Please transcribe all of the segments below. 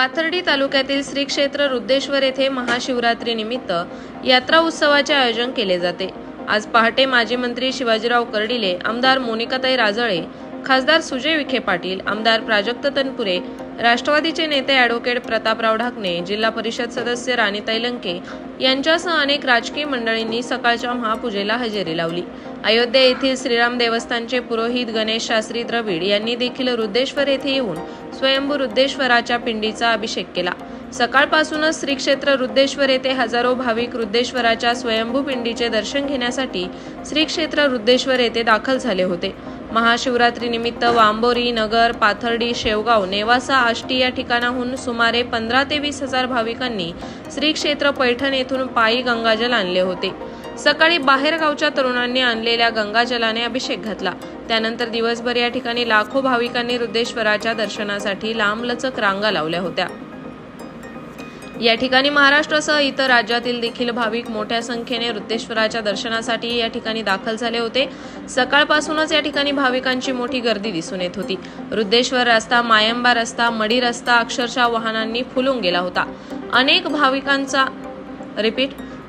पाथर्डी तालुक्यातील श्री क्षेत्र रुद्रेश्वर येथे महाशिवरात्रीनिमित्त यात्रा उत्सवाचे आयोजन केले जाते। आज पहाटे माजी मंत्री शिवाजीराव कर्डिले, आमदार मोनिकाताई राजळे, खासदार सुजय विखे पाटील, आमदार प्राजक्त तनपुरे, राष्ट्रवादीचे नेते ॲडव्होकेट प्रतापराव ढाकणे, जिल्हा परिषद सदस्य राणीताई लंके यांच्यासह अनेक राजकीय मंडळींनी सकाळच्या महापूजेला हजेरी लावली। अयोध्या येथील श्रीराम देवस्थानचे पुरोहित गणेश शास्त्री द्रविड यांनी देखील रुद्रेश्वर येथे येऊन स्वयंभू रुद्रेश्वराच्या पिंडीचा अभिषेक केला। सकाळपासूनच श्री क्षेत्र रुद्रेश्वर येथे हजारो भाविक रुद्रेश्वराच्या स्वयंभू पिंडीचे दर्शन घेण्यासाठी श्री क्षेत्र रुद्रेश्वर येथे दाखल झाले होते। महाशिवरात्री निमित्त वांबोरी, नगर, पाथर्डी, शेवगाव, नेवासा, आष्टी या ठिकाणाहून सुमारे 15 ते 20 हजार भाविकांनी श्री क्षेत्र पैठण येथून पायी गंगाजल आणले होते। सकाळी बाहेरगावच्या तरुणांनी आणलेल्या गंगाजलाने अभिषेक घातला। त्यानंतर दिवसभर या ठिकाणी लाखो भाविकांनी रुद्रेश्वराच्या दर्शनासाठी लांबलचक रांगा लावल्या होत्या। या ठिकाणी महाराष्ट्रासह इतर राज्यातील देखील भाविक मोठ्या संख्येने रुद्रेश्वराच्या दर्शनासाठी या ठिकाणी दाखल झाले होते। सकाळपासूनच या ठिकाणी भाविकांची मोठी गर्दी दिसून येत होती। रुद्रेश्वर रस्ता, मायंबा रस्ता, मडी रस्ता अक्षरशः वाहनांनी फुलून गेला होता।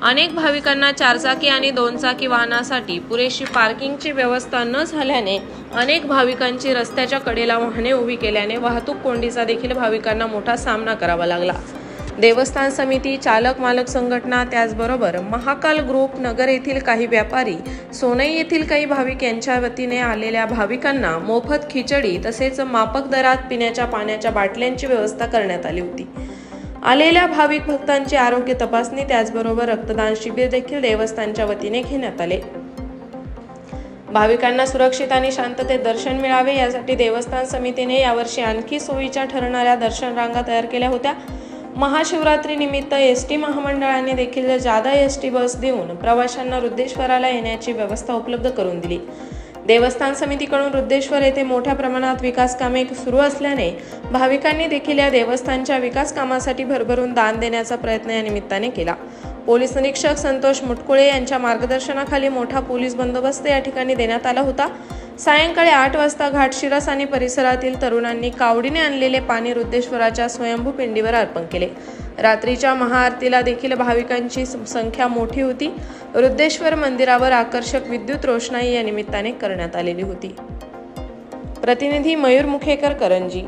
अनेक भाविकांना चारचाकी आणि दोनचाकी वाहनासाठी पुरेशी पार्किंगची व्यवस्था न झाल्याने अनेक भाविकांची रस्त्याच्या कडेला वाहने उभी केल्याने वाहतूक कोंडीचा देखील भाविकांना मोठा सामना करावा लागला। देवस्थान समिती, चालक मालक संघटना, त्याचबरोबर महाकाल ग्रुप, नगर येथील काही व्यापारी, सोनई येथील काही भाविक यांच्या वतीने आलेल्या भाविकांना मोफत खिचडी तसेच माफक दरात पिण्याच्या पाण्याच्या बाटल्यांची व्यवस्था करण्यात आली होती। आलेल्या भाविक भक्तांची आरोग्य तपासणी त्याचबरोबर रक्तदान शिबिर देखील देवस्थानच्या वतीने घेण्यात आले। भाविकांना सुरक्षित आणि शांततेत दर्शन मिळावे यासाठी देवस्थान समितीने यावर्षी आणखी सोयीच्या ठरणाऱ्या दर्शन रांगा तयार केल्या होत्या। महाशिवरात्री निमित्त एसटी महामंडळाने देखील जादा एसटी बस देऊन प्रवाशांना रुद्रेश्वराला येण्याची व्यवस्था उपलब्ध करून दिली। देवस्थान समितीकडून रुद्रेश्वर येथे मोठ्या प्रमाणात विकास कामे सुरू असल्याने भाविकांनी देखील या देवस्थानच्या विकास कामासाठी भरभरून दान देण्याचा प्रयत्न या निमित्ताने केला। पोलीस निरीक्षक संतोष मुटकुळे यांच्या मार्गदर्शनाखाली मोठा पोलीस बंदोबस्त या ठिकाणी देण्यात आला होता। सायंकाळी 8 वाजता घाटशिरस आणि परिसरातील तरुणांनी कावडीने आणलेले पाणी रुद्रेश्वराच्या स्वयंभू पिंडीवर अर्पण केले। रात्रीच्या महाआरतीला देखील भाविकांची संख्या मोठी होती। रुद्रेश्वर मंदिरावर आकर्षक विद्युत रोषणाई या निमित्ताने करण्यात आलेली होती। प्रतिनिधी मयूर मुखेकर, करंजी।